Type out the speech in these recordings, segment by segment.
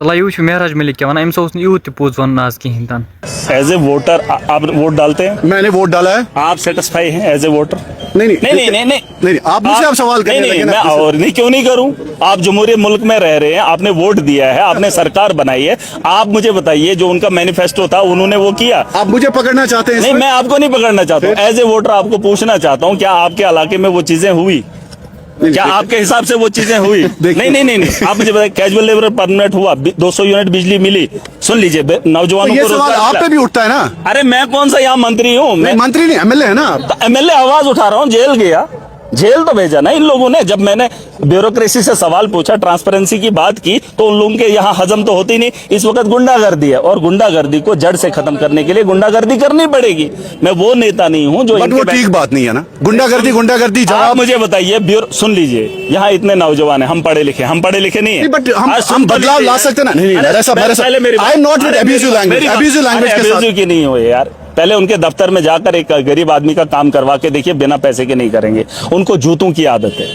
Live महराज मलिक क्या one अम्स यूत pose one आज कहीं तन। एज ए वोटर आप वोट डालते हैं? मैंने वोट डाला है। आप सेटिस्फाई हैं एज ए वोटर? नहीं नहीं, आप मुझसे आप सवाल नहीं, करने नहीं, लगे मैं ना। और नहीं क्यों नहीं करूं? आप जमहूरियत मुल्क में रह रहे हैं, आपने वोट दिया है, आपने सरकार बनाई है। आप मुझे बताइए जो उनका मैनिफेस्टो था उन्होंने वो किया? आप मुझे पकड़ना चाहते हैं? नहीं, मैं आपको नहीं पकड़ना चाहता हूँ। एज ए वोटर आपको पूछना चाहता हूँ, क्या आपके इलाके में वो चीजें हुई? क्या आपके हिसाब से वो चीजें हुई? नहीं, आप मुझे बताइए, कैजुअल लेबर परमानेंट हुआ, 200 यूनिट बिजली मिली। सुन लीजिए, नौजवानों ये को सवाल आप पे भी उठता है ना। अरे मैं कौन सा यहाँ मंत्री हूँ? मैं मंत्री नहीं, एमएलए है ना आप। एमएलए आवाज उठा रहा हूँ, जेल गया, जेल तो भेजा ना इन लोगों ने। जब मैंने ब्यूरोक्रेसी से सवाल पूछा, ट्रांसपेरेंसी की बात की, तो उन लोगों के यहाँ हजम तो होती नहीं। इस वक्त गुंडागर्दी है और गुंडागर्दी को जड़ से खत्म करने के लिए गुंडागर्दी करनी पड़ेगी। मैं वो नेता नहीं हूँ जो बट वो ठीक बात नहीं है ना। गुंडागर्दी आप मुझे बताइए, सुन लीजिए, यहाँ इतने नौजवान हैं, हम पढ़े लिखे नहीं है। बट हम बदलाव ला सकते ना। नहीं, I am not with abusive language की नहीं हो यार। पहले उनके दफ्तर में जाकर एक गरीब आदमी का काम करवा के देखिए, बिना पैसे के नहीं करेंगे। उनको जूतों की आदत है।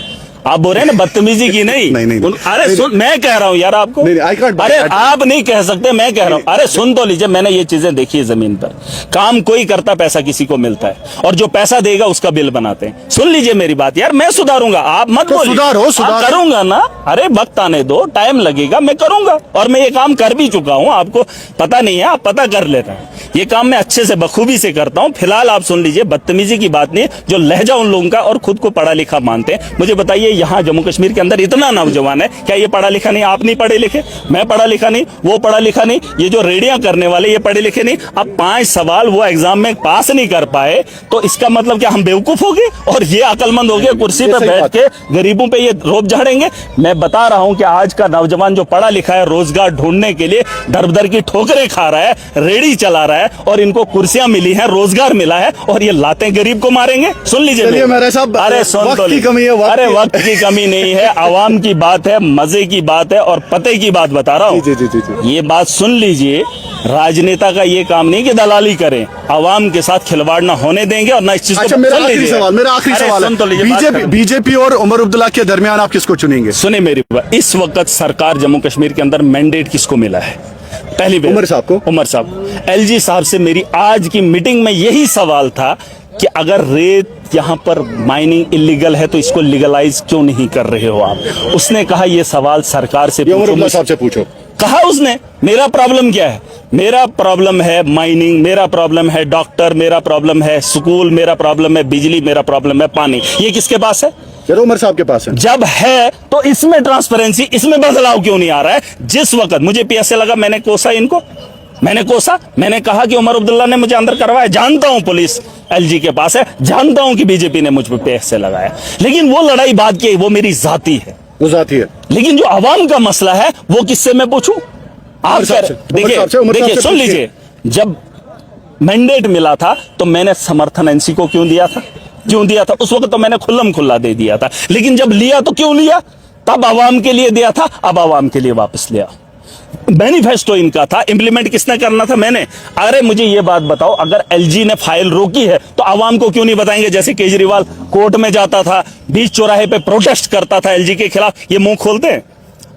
आप बोल रहे हैं ना बदतमीजी की नहीं। अरे सुन, मैं कह रहा हूँ यार आपको। अरे आप नहीं कह सकते, मैं कह रहा हूँ। अरे सुन तो लीजिए, मैंने ये चीजें देखी है जमीन पर। काम कोई करता, पैसा किसी को मिलता है, और जो पैसा देगा उसका बिल बनाते हैं। सुन लीजिए मेरी बात यार, मैं सुधारूंगा, आप मत बोलिए। सुधार करूंगा ना। अरे वक्त आने दो, टाइम लगेगा, मैं करूंगा। और मैं ये काम कर भी चुका हूँ, आपको पता नहीं है, आप पता कर लेना है। ये काम मैं अच्छे से बखूबी से करता हूँ। फिलहाल आप सुन लीजिए, बदतमीजी की बात नहीं है। जो लहजा उन लोगों का, और खुद को पढ़ा लिखा मानते हैं, मुझे बताइए यहाँ जम्मू कश्मीर के अंदर इतना नौजवान है, क्या ये पढ़ा लिखा नहीं? आप नहीं पढ़े लिखे, मैं पढ़ा लिखा नहीं, वो पढ़ा लिखा नहीं, ये जो रेडियां करने वाले ये पढ़े लिखे नहीं। अब 5 सवाल वो एग्जाम में पास नहीं कर पाए, तो इसका मतलब क्या हम बेवकूफ हो गए और ये अकलमंद हो गए? कुर्सी पे बैठ के गरीबों पे ये रोब झाड़ेंगे? मैं बता रहा हूं कि आज का नौजवान जो पढ़ा लिखा है, रोजगार ढूंढने के लिए दर दर की ठोकरें खा रहा है, रेडी चला रहा है, और इनको कुर्सियां मिली है, रोजगार मिला है, और ये लातें गरीब को मारेंगे। सुन लीजिए मेरे साहब, अरे सुन तो, अरे वक्त की कमी नहीं है, आवाम की बात है, मजे की बात है, और पते की बात बता रहा हूँ। ये बात सुन लीजिए, राजनेता का ये काम नहीं कि दलाली करें, आवाम के साथ खिलवाड़ ना होने देंगे और ना इस चीज को। मेरा आखिरी सवाल है, बीजेपी और उमर अब्दुल्ला के दरमियान आप किसको चुनेंगे? सुने मेरी बात, इस वक्त सरकार जम्मू कश्मीर के अंदर मैंडेट किसको मिला है? पहली बार उमर साहब को। उमर साहब, एलजी साहब से मेरी आज की मीटिंग में यही सवाल था कि अगर रेत यहाँ पर माइनिंग इलीगल है तो इसको लीगलाइज क्यों नहीं कर रहे हो आप? उसने कहा ये सवाल सरकार से पूछो। कहा उसने, मेरा प्रॉब्लम क्या है? मेरा प्रॉब्लम है माइनिंग, मेरा प्रॉब्लम है डॉक्टर, मेरा प्रॉब्लम है स्कूल, मेरा प्रॉब्लम है बिजली, मेरा प्रॉब्लम है पानी। ये किसके पास है? उमर साहब के पास है। जब है तो इसमें ट्रांसपेरेंसी, इसमें बदलाव क्यों नहीं आ रहा है? जिस वक्त मुझे पीएसए लगा, मैंने कोसा इनको, मैंने कहा कि उमर अब्दुल्ला ने मुझे अंदर करवाया। जानता हूं पुलिस एलजी के पास है, जानता हूं कि बीजेपी ने मुझ पर पीएसए लगाया, लेकिन वो लड़ाई बात की, वो मेरी जाती है, लेकिन जो आवाम का मसला है वो किससे मैं पूछूं? आप देखिए, सुन लीजिए, जब मैंडेट मिला था तो मैंने समर्थन एनसी को क्यों दिया था? उस वक्त तो मैंने खुल्लम खुल्ला दे दिया था, लेकिन जब लिया तो क्यों लिया? तब आवाम के लिए दिया था, अब आवाम के लिए वापस लिया। मैनिफेस्टो इनका था, इंप्लीमेंट किसने करना था? मैंने। अरे मुझे ये बात बताओ, अगर एलजी ने फाइल रोकी है तो आवाम को क्यों नहीं बताएंगे? जैसे केजरीवाल कोर्ट में जाता था, बीच चौराहे पे प्रोटेस्ट करता था एलजी के खिलाफ, ये मुंह खोलते हैं?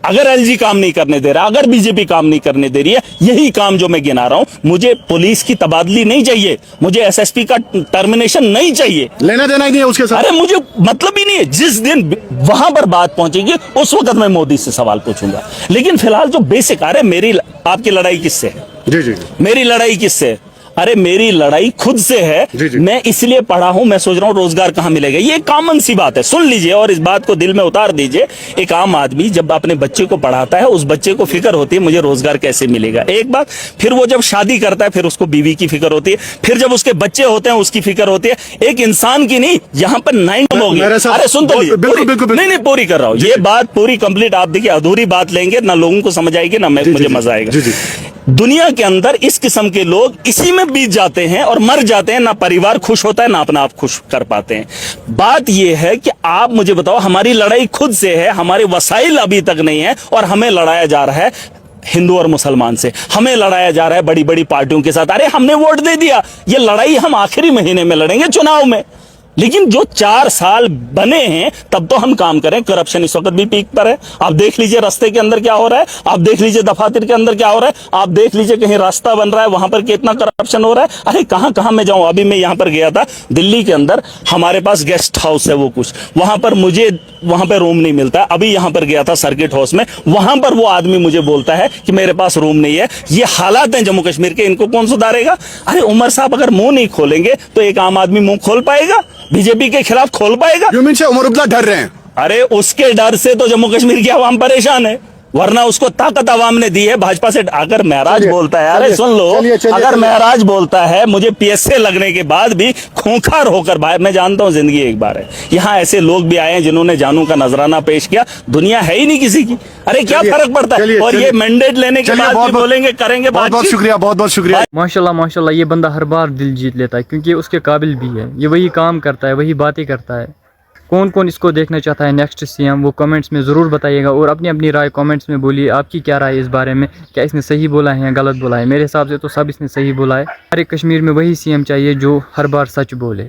अगर एलजी काम नहीं करने दे रहा, अगर बीजेपी काम नहीं करने दे रही है, यही काम जो मैं गिना रहा हूं, मुझे पुलिस की तबादली नहीं चाहिए, मुझे एसएसपी का टर्मिनेशन नहीं चाहिए, लेना देना ही नहीं है उसके साथ। अरे मुझे मतलब ही नहीं है। जिस दिन वहां पर बात पहुंचेगी उस वक्त मैं मोदी से सवाल पूछूंगा, लेकिन फिलहाल जो बेसिक, अरे मेरी आपकी लड़ाई किससे है? जी, मेरी लड़ाई किससे है? अरे मेरी लड़ाई खुद से है। मैं इसलिए पढ़ा हूं, मैं सोच रहा हूं रोजगार कहां मिलेगा। ये कॉमन सी बात है, सुन लीजिए और इस बात को दिल में उतार दीजिए। एक आम आदमी जब अपने बच्चे को पढ़ाता है, उस बच्चे को फिक्र होती है मुझे रोजगार कैसे मिलेगा, एक बात। फिर वो जब शादी करता है, फिर उसको बीवी की फिक्र होती है, फिर जब उसके बच्चे होते हैं उसकी फिक्र होती है, एक इंसान की नहीं। यहाँ पर 9 हो गई। अरे सुन तो लीजिए, नहीं पूरी कर रहा हूँ, ये बात पूरी कंप्लीट। आप देखिए, अधूरी बात लेंगे ना लोगों को समझ आएगी ना मुझे मजा आएगा। दुनिया के अंदर इस किस्म के लोग इसी में बीत जाते हैं और मर जाते हैं, ना परिवार खुश होता है ना अपना आप खुश कर पाते हैं। बात यह है कि आप मुझे बताओ, हमारी लड़ाई खुद से है, हमारे वसाइल अभी तक नहीं है, और हमें लड़ाया जा रहा है हिंदू और मुसलमान से, हमें लड़ाया जा रहा है बड़ी बड़ी पार्टियों के साथ। अरे हमने वोट दे दिया, ये लड़ाई हम आखिरी महीने में लड़ेंगे चुनाव में। लेकिन जो 4 साल बने हैं तब तो हम काम करें। करप्शन इस वक्त भी पीक पर है। आप देख लीजिए रास्ते के अंदर क्या हो रहा है, आप देख लीजिए दफातर के अंदर क्या हो रहा है, आप देख लीजिए कहीं रास्ता बन रहा है वहां पर कितना करप्शन हो रहा है। अरे कहां कहां मैं जाऊं, अभी मैं यहां पर गया था दिल्ली के अंदर, हमारे पास गेस्ट हाउस है वो कुछ, वहां पर मुझे वहां पर रूम नहीं मिलता है। अभी यहां पर गया था सर्किट हाउस में, वहां पर वो आदमी मुझे बोलता है कि मेरे पास रूम नहीं है। ये हालात हैं जम्मू कश्मीर के, इनको कौन सुधारेगा? अरे उमर साहब अगर मुंह नहीं खोलेंगे तो एक आम आदमी मुंह खोल पाएगा? बीजेपी के खिलाफ खोल पाएगा? यू मीन से उमर अब्दुल्ला डर रहे हैं? अरे उसके डर से तो जम्मू कश्मीर की आवाम परेशान है, वरना उसको ताकत आवाम ने दी है भाजपा से। अगर महराज बोलता है, अरे सुन लो, अगर महराज बोलता है मुझे पीएसए लगने के बाद भी खूंखार होकर बाहर, मैं जानता हूं जिंदगी एक बार है, यहाँ ऐसे लोग भी आए हैं जिन्होंने जानू का नजराना पेश किया, दुनिया है ही नहीं किसी की। अरे क्या फर्क पड़ता है? और ये मैंडेट लेने के बाद भी बोलेंगे करेंगे। बहुत बहुत शुक्रिया, बहुत बहुत शुक्रिया। माशाल्लाह माशाल्लाह, ये बंदा हर बार दिल जीत लेता है क्योंकि उसके काबिल भी है, ये वही काम करता है, वही बातें करता है। कौन कौन इसको देखना चाहता है नेक्स्ट सीएम, वो कमेंट्स में ज़रूर बताइएगा और अपनी अपनी राय कमेंट्स में बोलिए। आपकी क्या राय है इस बारे में, क्या इसने सही बोला है या गलत बोला है? मेरे हिसाब से तो सब इसने सही बोला है। हर एक कश्मीर में वही सीएम चाहिए जो हर बार सच बोले।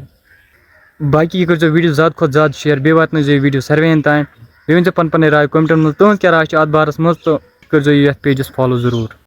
बाकी कर जो वीडियो ज़्यादा खुद ज़्यादा शेयर, बे वात वीडियो सर्वे तान, बे वन पन राय कमेंटन मज तुम क्या राय अत बारस मज, तो कर पेजस फॉलो ज़रूर।